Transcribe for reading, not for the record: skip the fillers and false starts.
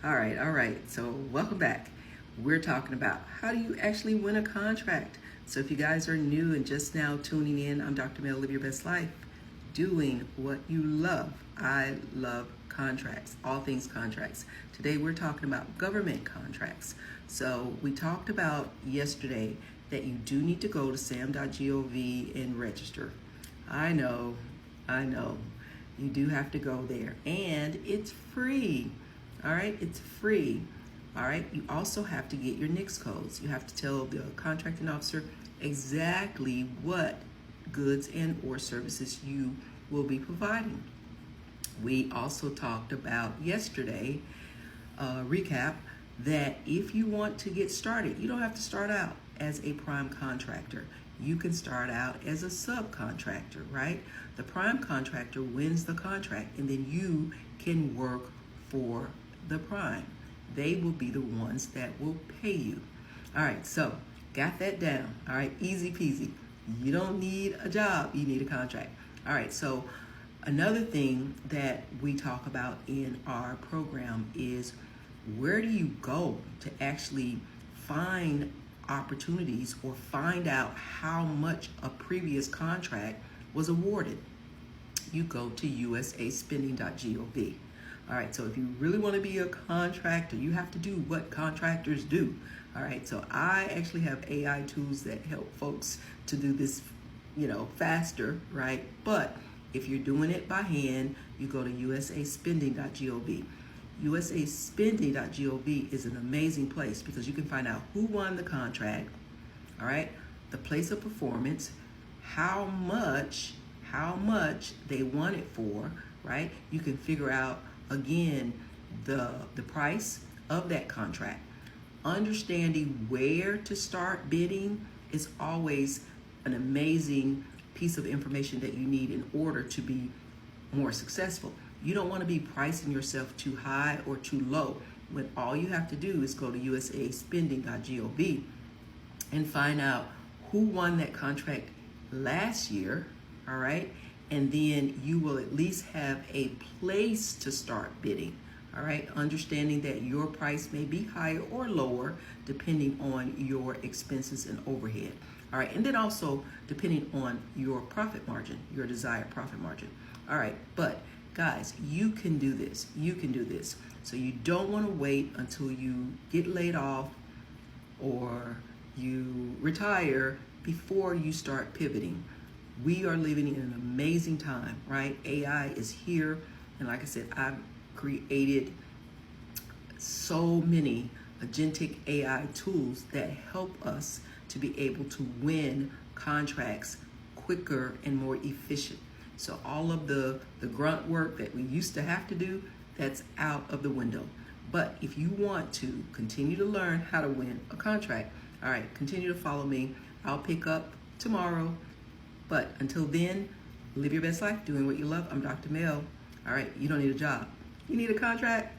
All right. So, welcome back. We're talking about how do you actually win a contract. So, if you guys are new and just now tuning in, I'm Dr. Mel, Live Your Best Life, doing what you love. I love contracts, all things contracts. Today, we're talking about government contracts. So, we talked about yesterday that you do need to go to sam.gov and register. I know, I know. You do have to go there, and it's free. All right, it's free. All right, you also have to get your NICS codes. You have to tell the contracting officer exactly what goods and or services you will be providing. We also talked about yesterday, recap, that if you want to get started, you don't have to start out as a prime contractor. You can start out as a subcontractor, right? The prime contractor wins the contract, and then you can work for the prime. They will be the ones that will pay you. All right, so got that down. All right, easy peasy. You don't need a job, you need a contract. All right, so another thing that we talk about in our program is where do you go to actually find opportunities or find out how much a previous contract was awarded. You go to usaspending.gov. All right, so if you really want to be a contractor, you have to do what contractors do. All right, so I actually have AI tools that help folks to do this, faster, right? But if you're doing it by hand, you go to usaspending.gov. usaspending.gov is an amazing place because you can find out who won the contract, all right, the place of performance, how much they won it for, right? You can figure out again the price of that contract. Understanding where to start bidding is always an amazing piece of information that you need in order to be more successful. You don't want to be pricing yourself too high or too low when all you have to do is go to usaspending.gov and find out who won that contract last year, all right? And then you will at least have a place to start bidding, all right? Understanding that your price may be higher or lower depending on your expenses and overhead, all right? And then also depending on your profit margin, your desired profit margin, all right? But guys, you can do this. You can do this. So you don't want to wait until you get laid off or you retire before you start pivoting. We are living in an amazing time, right? AI is here. And like I said, I've created so many agentic AI tools that help us to be able to win contracts quicker and more efficient. So all of the grunt work that we used to have to do, that's out of the window. But if you want to continue to learn how to win a contract, all right, continue to follow me. I'll pick up tomorrow. But until then, live your best life doing what you love. I'm Dr. Mel. All right, you don't need a job. You need a contract?